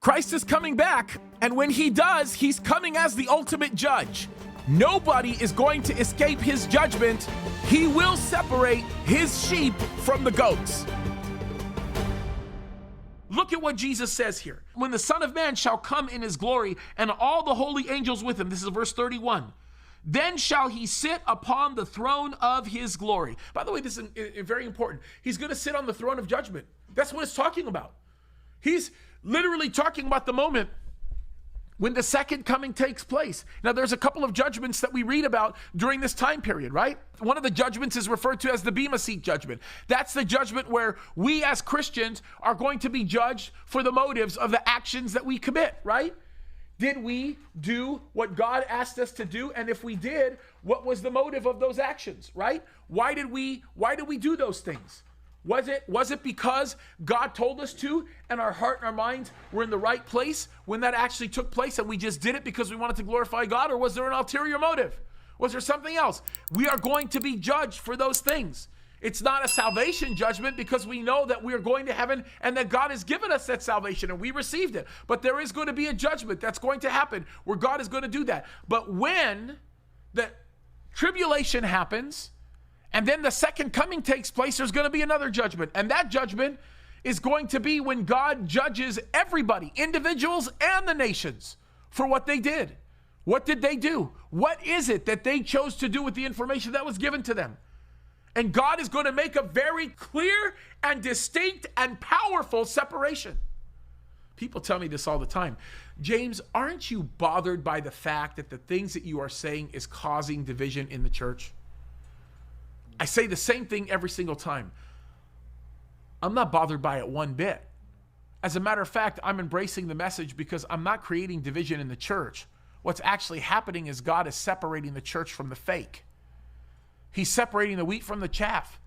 Christ is coming back, and when he does, he's coming as the ultimate judge. Nobody is going to escape his judgment. He will separate his sheep from the goats. Look at what Jesus says here. When the Son of Man shall come in his glory, and all the holy angels with him, this is verse 31, then shall he sit upon the throne of his glory. By the way, this is very important. He's going to sit on the throne of judgment. That's what it's talking about. He's literally talking about the moment when the second coming takes place. Now, there's a couple of judgments that we read about during this time period, right? One of the judgments is referred to as the Bema Seat judgment. That's the judgment where we as Christians are going to be judged for the motives of the actions that we commit, right? Did we do what God asked us to do? And if we did, what was the motive of those actions, right? Why did we do those things? Was it because God told us to, and our heart and our minds were in the right place when that actually took place, and we just did it because we wanted to glorify God? Or was there an ulterior motive? Was there something else? We are going to be judged for those things. It's not a salvation judgment because we know that we are going to heaven and that God has given us that salvation and we received it. But there is going to be a judgment that's going to happen where God is going to do that. But when the tribulation happens, and then the second coming takes place, there's going to be another judgment. And that judgment is going to be when God judges everybody, individuals and the nations, for what they did. What did they do? What is it that they chose to do with the information that was given to them? And God is going to make a very clear and distinct and powerful separation. People tell me this all the time. James, aren't you bothered by the fact that the things that you are saying is causing division in the church? I say the same thing every single time. I'm not bothered by it one bit. As a matter of fact, I'm embracing the message because I'm not creating division in the church. What's actually happening is God is separating the church from the fake. He's separating the wheat from the chaff.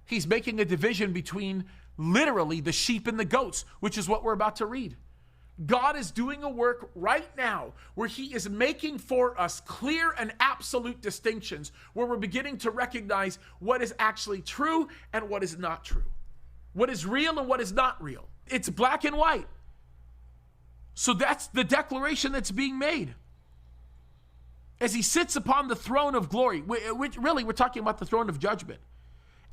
He's making a division between literally the sheep and the goats, which is what we're about to read. God is doing a work right now where he is making for us clear and absolute distinctions, where we're beginning to recognize what is actually true and what is not true, what is real and what is not real. It's black and white. So that's the declaration that's being made. As he sits upon the throne of glory, which really we're talking about the throne of judgment.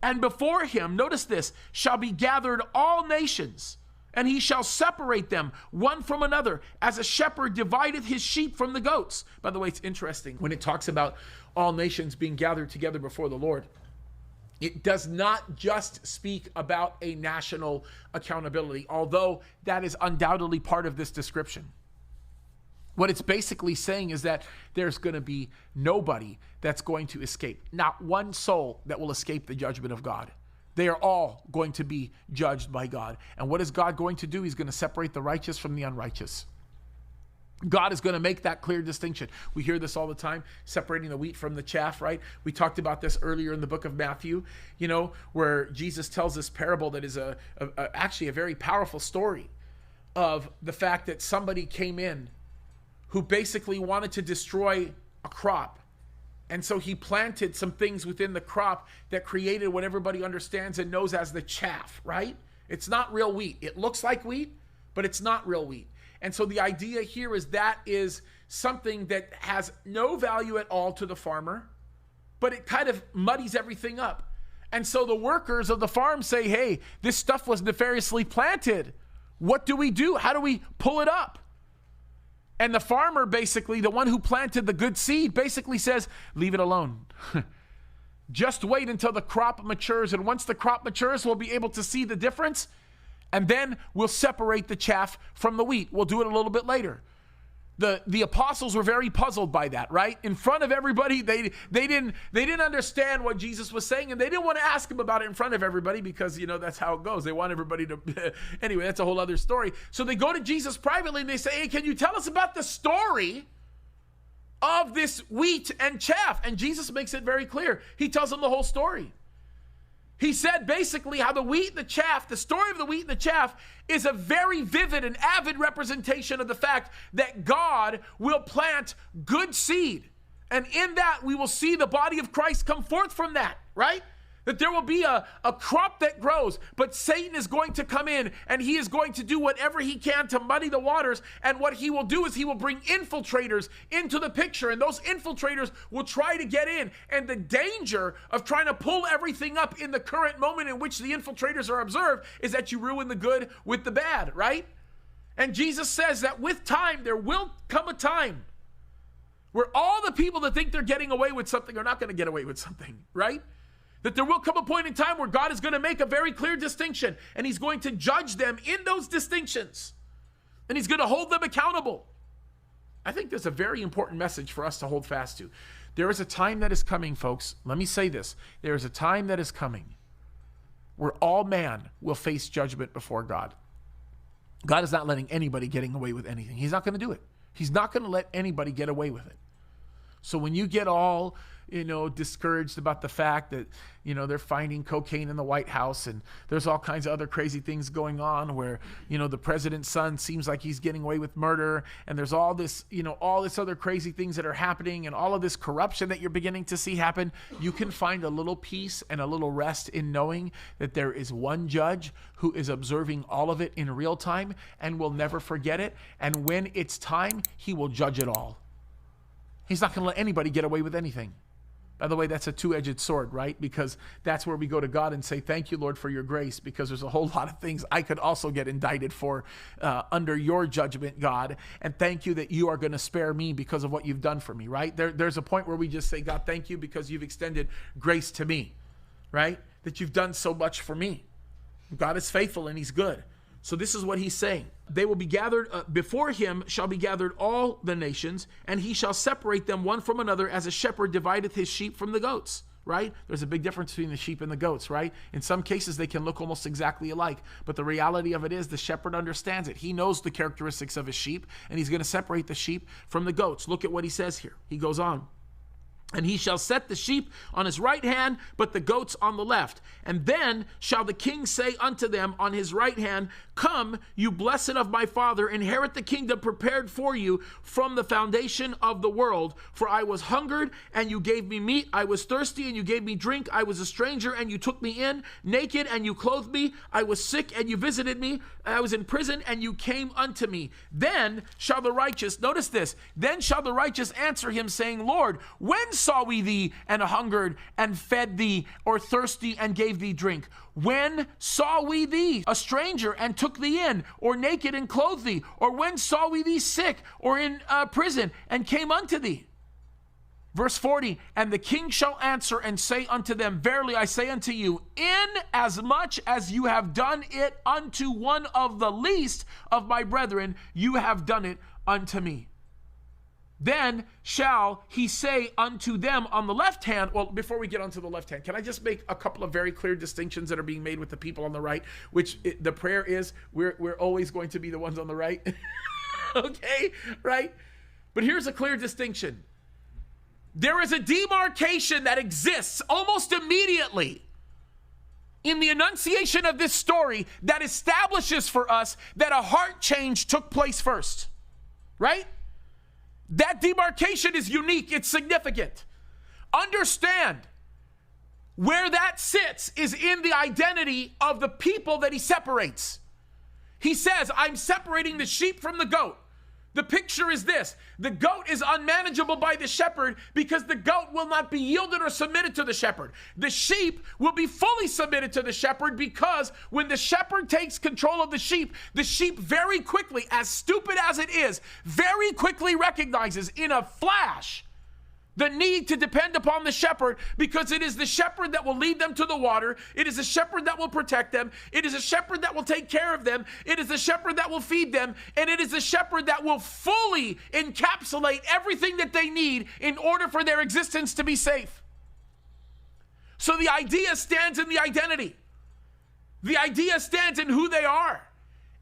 And before him, notice this, shall be gathered all nations, and he shall separate them one from another, as a shepherd divideth his sheep from the goats. By the way, it's interesting when it talks about all nations being gathered together before the Lord. It does not just speak about a national accountability, although that is undoubtedly part of this description. What it's basically saying is that there's going to be nobody that's going to escape. Not one soul that will escape the judgment of God. They are all going to be judged by God. And what is God going to do? He's going to separate the righteous from the unrighteous. God is going to make that clear distinction. We hear this all the time, separating the wheat from the chaff, right? We talked about this earlier in the book of Matthew, where Jesus tells this parable that is actually a very powerful story of the fact that somebody came in who basically wanted to destroy a crop. And so he planted some things within the crop that created what everybody understands and knows as the chaff, right? It's not real wheat. It looks like wheat, but it's not real wheat. And so the idea here is that is something that has no value at all to the farmer, but it kind of muddies everything up. And so the workers of the farm say, hey, this stuff was nefariously planted. What do we do? How do we pull it up? And the farmer, basically, the one who planted the good seed, basically says, leave it alone. Just wait until the crop matures. And once the crop matures, we'll be able to see the difference. And then we'll separate the chaff from the wheat. We'll do it a little bit later. The apostles were very puzzled by that, right? In front of everybody, they didn't understand what Jesus was saying, and they didn't want to ask him about it in front of everybody because, that's how it goes. They want everybody to, anyway, that's a whole other story. So they go to Jesus privately and they say, hey, can you tell us about the story of this wheat and chaff? And Jesus makes it very clear. He tells them the whole story. He said basically how the wheat and the chaff, the story of the wheat and the chaff is a very vivid and avid representation of the fact that God will plant good seed. And in that we will see the body of Christ come forth from that, right? That there will be a crop that grows, but Satan is going to come in and he is going to do whatever he can to muddy the waters. And what he will do is he will bring infiltrators into the picture, and those infiltrators will try to get in. And the danger of trying to pull everything up in the current moment in which the infiltrators are observed is that you ruin the good with the bad, right? And Jesus says that with time, there will come a time where all the people that think they're getting away with something are not going to get away with something, right? That there will come a point in time where God is going to make a very clear distinction, and he's going to judge them in those distinctions, and he's going to hold them accountable. I think there's a very important message for us to hold fast to. There is a time that is coming, folks. Let me say this. There is a time that is coming where all man will face judgment before God. God is not letting anybody getting away with anything. He's not going to do it. He's not going to let anybody get away with it. So when you get all, discouraged about the fact that, they're finding cocaine in the White House, and there's all kinds of other crazy things going on where, the president's son seems like he's getting away with murder, and there's all this, all this other crazy things that are happening, and all of this corruption that you're beginning to see happen, you can find a little peace and a little rest in knowing that there is one judge who is observing all of it in real time and will never forget it. And when it's time, he will judge it all. He's not going to let anybody get away with anything. By the way, that's a two-edged sword, right? Because that's where we go to God and say, thank you, Lord, for your grace, because there's a whole lot of things I could also get indicted for under your judgment, God. And thank you that you are going to spare me because of what you've done for me, right? There's a point where we just say, God, thank you because you've extended grace to me, right? That you've done so much for me. God is faithful and he's good. So this is what he's saying. They will be gathered, before him shall be gathered all the nations, and he shall separate them one from another as a shepherd divideth his sheep from the goats, right? There's a big difference between the sheep and the goats, right? In some cases, they can look almost exactly alike, but the reality of it is the shepherd understands it. He knows the characteristics of his sheep, and he's going to separate the sheep from the goats. Look at what he says here. He goes on. And he shall set the sheep on his right hand, but the goats on the left. And then shall the king say unto them on his right hand, Come, you blessed of my Father, inherit the kingdom prepared for you from the foundation of the world. For I was hungered, and you gave me meat. I was thirsty, and you gave me drink. I was a stranger, and you took me in. Naked, and you clothed me. I was sick, and you visited me. I was in prison, and you came unto me. Then shall the righteous, notice this, then shall the righteous answer him, saying, Lord, when saw we thee and hungered and fed thee, or thirsty and gave thee drink? When saw we thee a stranger and took thee in, or naked and clothed thee? Or when saw we thee sick or in prison and came unto thee? Verse 40, and the king shall answer and say unto them, Verily I say unto you, inasmuch as you have done it unto one of the least of my brethren, you have done it unto me. Then shall he say unto them on the left hand, well, before we get onto the left hand, can I just make a couple of very clear distinctions that are being made with the people on the right, which the prayer is, we're always going to be the ones on the right. Okay, right? But here's a clear distinction. There is a demarcation that exists almost immediately in the enunciation of this story that establishes for us that a heart change took place first, right? That demarcation is unique. It's significant. Understand where that sits is in the identity of the people that he separates. He says, I'm separating the sheep from the goat. The picture is this. The goat is unmanageable by the shepherd because the goat will not be yielded or submitted to the shepherd. The sheep will be fully submitted to the shepherd because when the shepherd takes control of the sheep very quickly, as stupid as it is, very quickly recognizes in a flash the need to depend upon the shepherd, because it is the shepherd that will lead them to the water. It is a shepherd that will protect them. It is a shepherd that will take care of them. It is the shepherd that will feed them. And it is the shepherd that will fully encapsulate everything that they need in order for their existence to be safe. So the idea stands in the identity. The idea stands in who they are.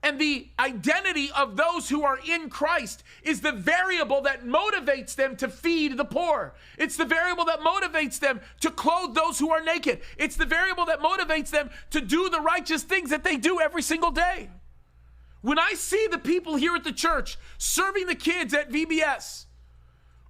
And the identity of those who are in Christ is the variable that motivates them to feed the poor. It's the variable that motivates them to clothe those who are naked. It's the variable that motivates them to do the righteous things that they do every single day. When I see the people here at the church serving the kids at VBS,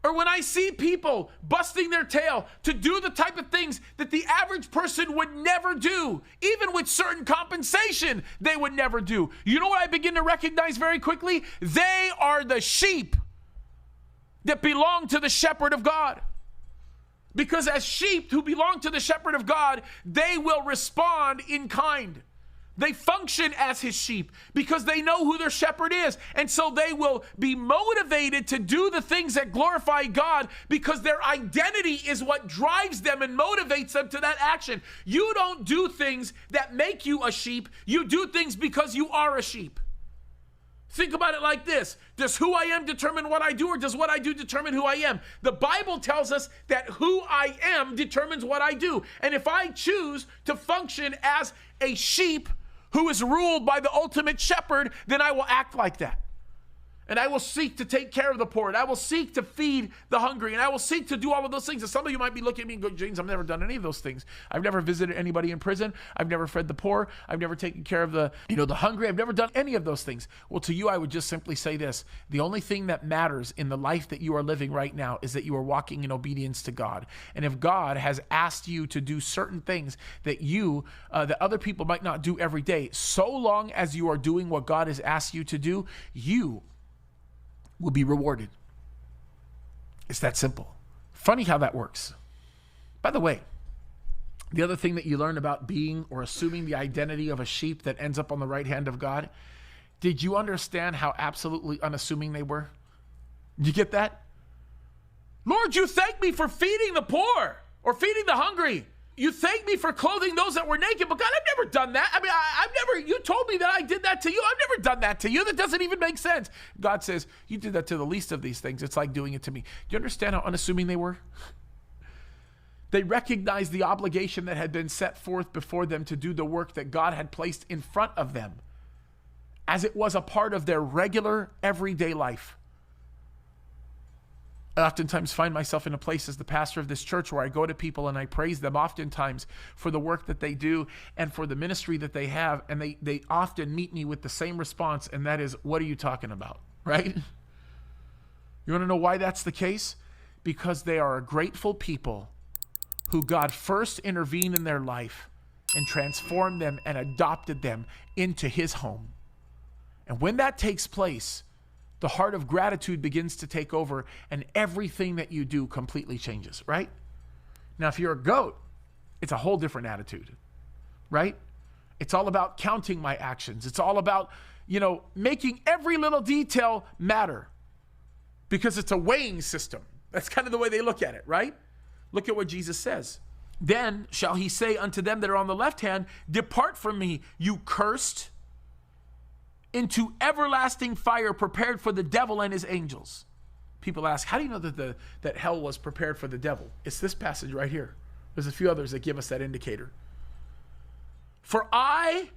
or when I see people busting their tail to do the type of things that the average person would never do, even with certain compensation, they would never do. You know what I begin to recognize very quickly? They are the sheep that belong to the shepherd of God. Because as sheep who belong to the shepherd of God, they will respond in kind. They function as his sheep because they know who their shepherd is. And so they will be motivated to do the things that glorify God because their identity is what drives them and motivates them to that action. You don't do things that make you a sheep. You do things because you are a sheep. Think about it like this. Does who I am determine what I do, or does what I do determine who I am? The Bible tells us that who I am determines what I do. And if I choose to function as a sheep who is ruled by the ultimate shepherd, then I will act like that. And I will seek to take care of the poor, and I will seek to feed the hungry, and I will seek to do all of those things. And some of you might be looking at me and go, James, I've never done any of those things. I've never visited anybody in prison. I've never fed the poor. I've never taken care of the hungry. I've never done any of those things. Well, to you, I would just simply say this. The only thing that matters in the life that you are living right now is that you are walking in obedience to God. And if God has asked you to do certain things that that other people might not do every day, so long as you are doing what God has asked you to do, you will be rewarded. It's that simple. Funny how that works. By the way, the other thing that you learn about being or assuming the identity of a sheep that ends up on the right hand of God, did you understand how absolutely unassuming they were? Did you get that? Lord, you thank me for feeding the poor or feeding the hungry. You thank me for clothing those that were naked, but God, I've never done that. I mean, you told me that I did that to you. I've never done that to you. That doesn't even make sense. God says, you did that to the least of these things. It's like doing it to me. Do you understand how unassuming they were? They recognized the obligation that had been set forth before them to do the work that God had placed in front of them, as it was a part of their regular, everyday life. I oftentimes find myself in a place as the pastor of this church where I go to people and I praise them oftentimes for the work that they do and for the ministry that they have. And they often meet me with the same response, and that is, what are you talking about? Right? You want to know why that's the case? Because they are a grateful people who God first intervened in their life and transformed them and adopted them into his home. And when that takes place, the heart of gratitude begins to take over, and everything that you do completely changes, right? Now, if you're a goat, it's a whole different attitude, right? It's all about counting my actions. It's all about, making every little detail matter because it's a weighing system. That's kind of the way they look at it, right? Look at what Jesus says. Then shall he say unto them that are on the left hand, depart from me, you cursed, into everlasting fire prepared for the devil and his angels. People ask, how do you know that hell was prepared for the devil? It's this passage right here. There's a few others that give us that indicator. For I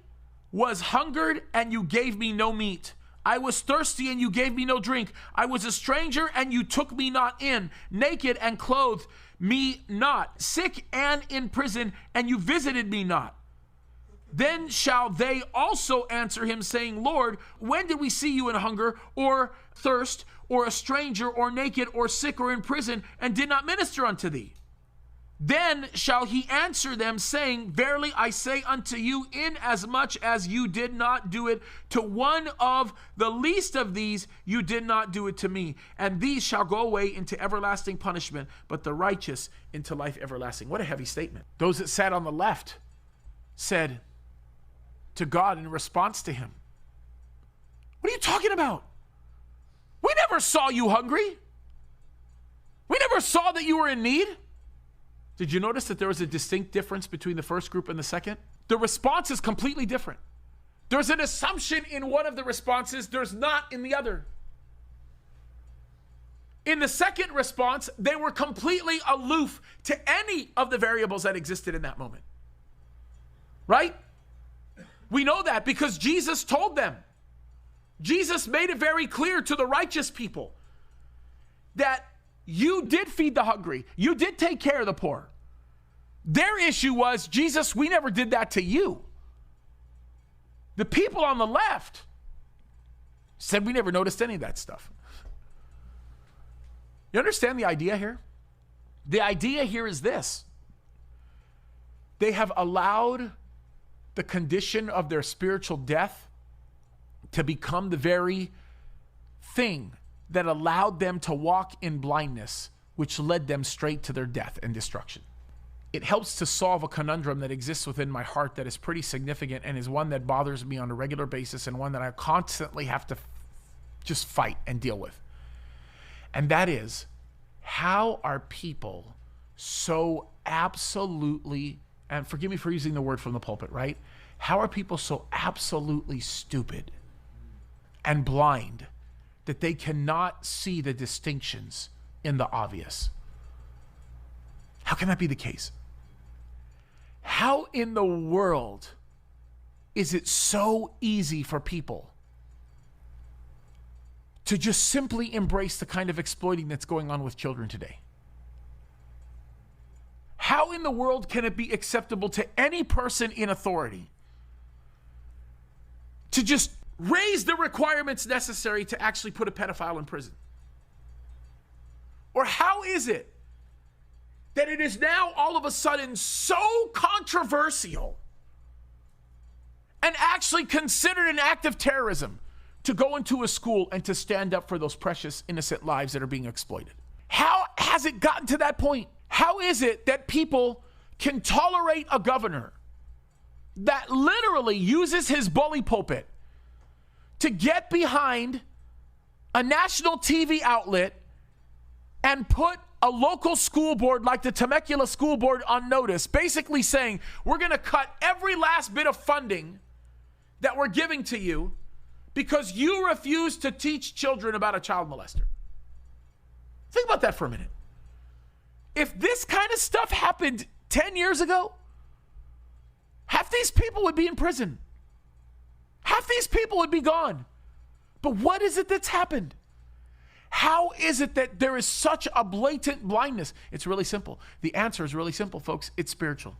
was hungered and you gave me no meat. I was thirsty and you gave me no drink. I was a stranger and you took me not in. Naked and clothed me not. Sick and in prison and you visited me not. Then shall they also answer him, saying, Lord, when did we see you in hunger or thirst or a stranger or naked or sick or in prison and did not minister unto thee? Then shall he answer them, saying, verily I say unto you, inasmuch as you did not do it to one of the least of these, you did not do it to me. And these shall go away into everlasting punishment, but the righteous into life everlasting. What a heavy statement. Those that sat on the left said to God in response to him, what are you talking about? We never saw you hungry. We never saw that you were in need. Did you notice that there was a distinct difference between the first group and the second? The response is completely different. There's an assumption in one of the responses, there's not in the other. In the second response, they were completely aloof to any of the variables that existed in that moment. Right? We know that because Jesus told them. Jesus made it very clear to the righteous people that you did feed the hungry. You did take care of the poor. Their issue was, Jesus, we never did that to you. The people on the left said we never noticed any of that stuff. You understand the idea here? The idea here is this. They have allowed the condition of their spiritual death to become the very thing that allowed them to walk in blindness, which led them straight to their death and destruction. It helps to solve a conundrum that exists within my heart that is pretty significant and is one that bothers me on a regular basis and one that I constantly have to just fight and deal with. And that is, how are people so absolutely, and forgive me for using the word from the pulpit, right? How are people so absolutely stupid and blind that they cannot see the distinctions in the obvious? How can that be the case? How in the world is it so easy for people to just simply embrace the kind of exploiting that's going on with children today? How in the world can it be acceptable to any person in authority to just raise the requirements necessary to actually put a pedophile in prison? Or how is it that it is now all of a sudden so controversial and actually considered an act of terrorism to go into a school and to stand up for those precious innocent lives that are being exploited? How has it gotten to that point? How is it that people can tolerate a governor that literally uses his bully pulpit to get behind a national TV outlet and put a local school board like the Temecula School Board on notice, basically saying, we're going to cut every last bit of funding that we're giving to you because you refuse to teach children about a child molester? Think about that for a minute. If this kind of stuff happened 10 years ago, half these people would be in prison. Half these people would be gone. But what is it that's happened? How is it that there is such a blatant blindness? It's really simple. The answer is really simple, folks. It's spiritual.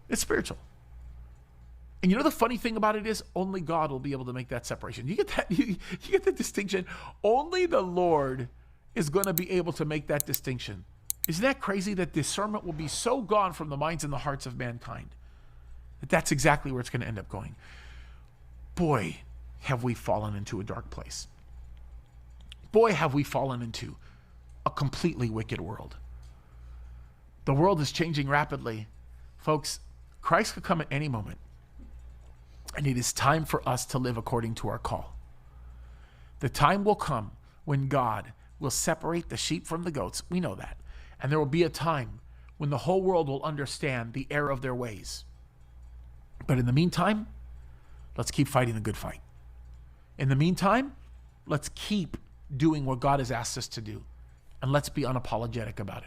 It's spiritual. And you know the funny thing about it is only God will be able to make that separation. You get that? You get the distinction? Only the Lord is going to be able to make that distinction. Isn't that crazy that discernment will be so gone from the minds and the hearts of mankind that that's exactly where it's going to end up going? Boy, have we fallen into a dark place. Boy, have we fallen into a completely wicked world. The world is changing rapidly. Folks, Christ could come at any moment. And it is time for us to live according to our call. The time will come when God will separate the sheep from the goats. We know that. And there will be a time when the whole world will understand the error of their ways. But in the meantime, let's keep fighting the good fight. In the meantime, let's keep doing what God has asked us to do. And let's be unapologetic about it.